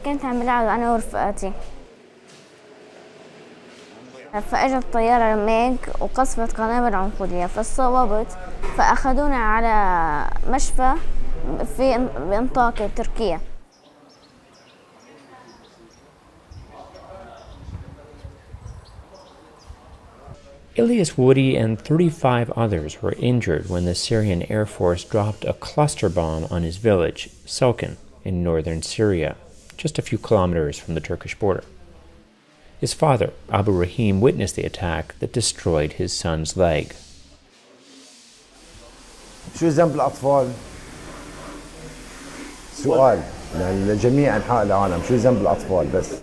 كنت عم بلعب أنا ورفقاتي، فأجت طيارة رميك وقصفت قنابل عنقودية فاتصابت، فأخذونا على مشفى في بأنطاكيا تركيا. Ilyas Woody and 35 others were injured when the Syrian Air Force dropped a cluster bomb on his village, Selkin, in northern Syria, just a few kilometers from the Turkish border. His father, Abu Rahim, witnessed the attack that destroyed his son's leg. شو ذنب الأطفال؟ سؤال لجميع أنحاء العالم، شو ذنب الأطفال بس؟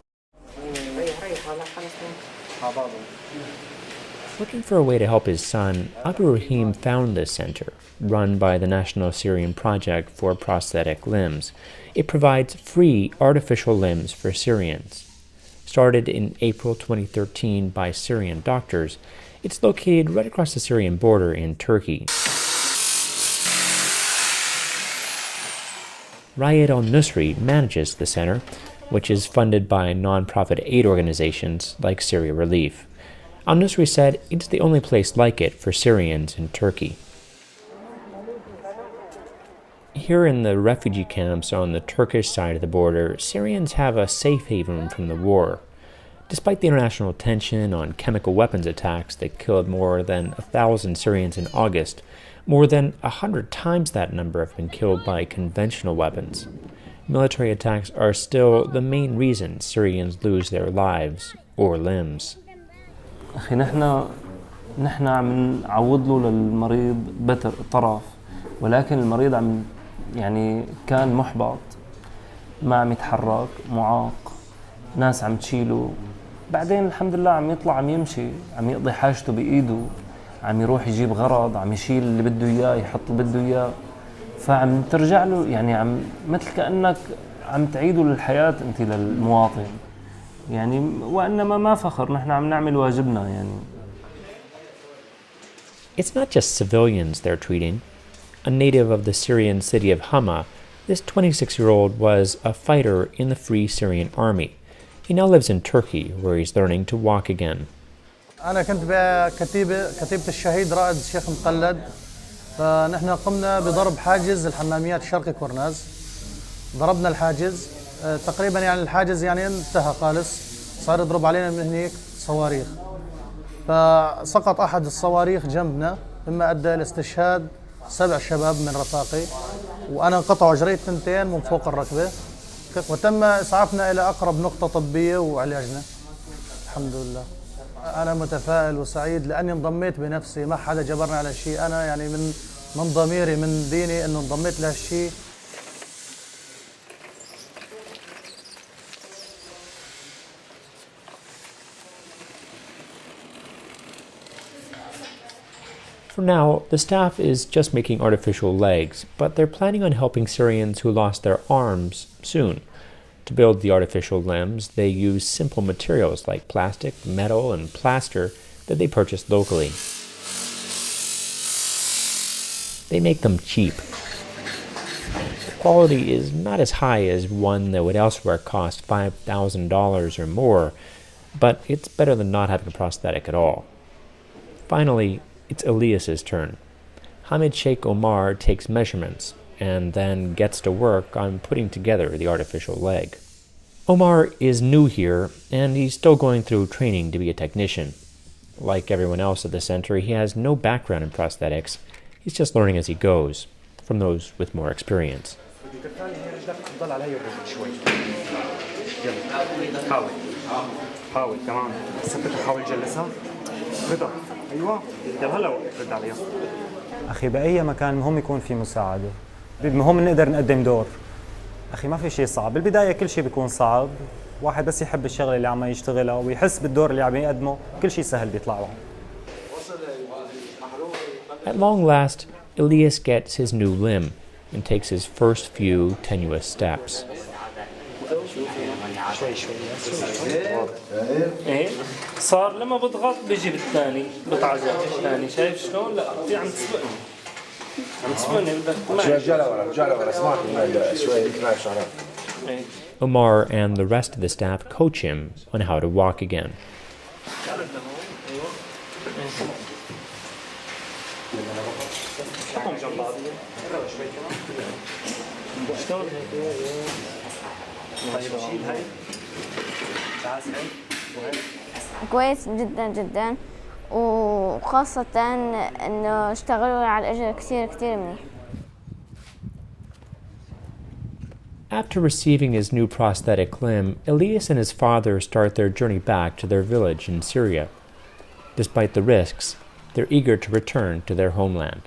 Looking for a way to help his son, Abu Rahim found this center, run by the National Syrian Project for Prosthetic Limbs. It provides free artificial limbs for Syrians. Started in April 2013 by Syrian doctors, it's located right across the Syrian border in Turkey. Rayed al-Nusri manages the center, which is funded by non-profit aid organizations like Syria Relief. Al-Nusri said it's the only place like it for Syrians in Turkey. Here in the refugee camps on the Turkish side of the border, Syrians have a safe haven from the war. Despite the international tension on chemical weapons attacks that killed more than 1,000 Syrians in August, more than 100 times that number have been killed by conventional weapons. Military attacks are still the main reason Syrians lose their lives or limbs. أخي نحن عم نعوض له للمريض طرف، ولكن المريض كان محبط، ما عم يتحرك، معاق، ناس عم تشيله، بعدين الحمد لله عم يطلع، عم يمشي، عم يقضي حاجته بإيده، عم يروح يجيب غرض، عم يشيل اللي بده إياه، يحط اللي بده إياه، فعم ترجع له عم مثل كأنك عم تعيده للحياة أنت للمواطن. وإنما ما فخر، نحن عم نعمل واجبنا It's not just civilians they're treating. A native of the Syrian city of Hama, this 26-year-old was a fighter in the Free Syrian Army. He now lives in Turkey, where he's learning to walk again. أنا كنت بكتيبة الشهيد رائد الشيخ مقلد، فنحن قمنا بضرب حاجز الحماميات الشرقي كورناز. ضربنا الحاجز تقريبا الحاجز انتهى خالص، صار يضرب علينا من هناك صواريخ، فسقط أحد الصواريخ جنبنا مما أدى إلى استشهاد 7 شباب من رفاقي، وأنا انقطعوا جريت 2 من فوق الركبة، وتم إسعافنا إلى أقرب نقطة طبية وعلاجنا الحمد لله. أنا متفائل وسعيد لأني انضميت بنفسي، ما حدا جبرني على شيء، أنا من ضميري من ديني إنه انضميت لهالشيء. For now, the staff is just making artificial legs, but they're planning on helping Syrians who lost their arms soon. To build the artificial limbs, they use simple materials like plastic, metal, and plaster that they purchased locally. They make them cheap. The quality is not as high as one that would elsewhere cost $5,000 or more, but it's better than not having a prosthetic at all. Finally, it's Ilyas's turn. Hamid Sheikh Omar takes measurements and then gets to work on putting together the artificial leg. Omar is new here, and he's still going through training to be a technician. Like everyone else at the center, he has no background in prosthetics. He's just learning as he goes, from those with more experience. أخي بأي مكان مهم يكون في مساعدة، المهم نقدر نقدم دور. أخي ما في شيء صعب، بالبداية كل شيء بيكون صعب، واحد بس يحب الشغلة اللي عم يشتغلها ويحس بالدور اللي عم يقدمه، كل شيء سهل بيطلع له. At long last, Ilyas gets his new limb and takes his first few tenuous steps. صار لما بضغط بيجي بالثاني بتعجل الثاني، شايف شلون؟ لا في عم تسبقني، عم تسبقني بدك رجع لورا اسمعك شوي يمكن شعرات. Omar and the rest of the staff coach him on how to walk again. كويس جدا جدا، وخاصة إنه اشتغلوا على الأجر كتير منيح. After receiving his new prosthetic limb, Elias and his father start their journey back to their village in Syria. Despite the risks, they're eager to return to their homeland.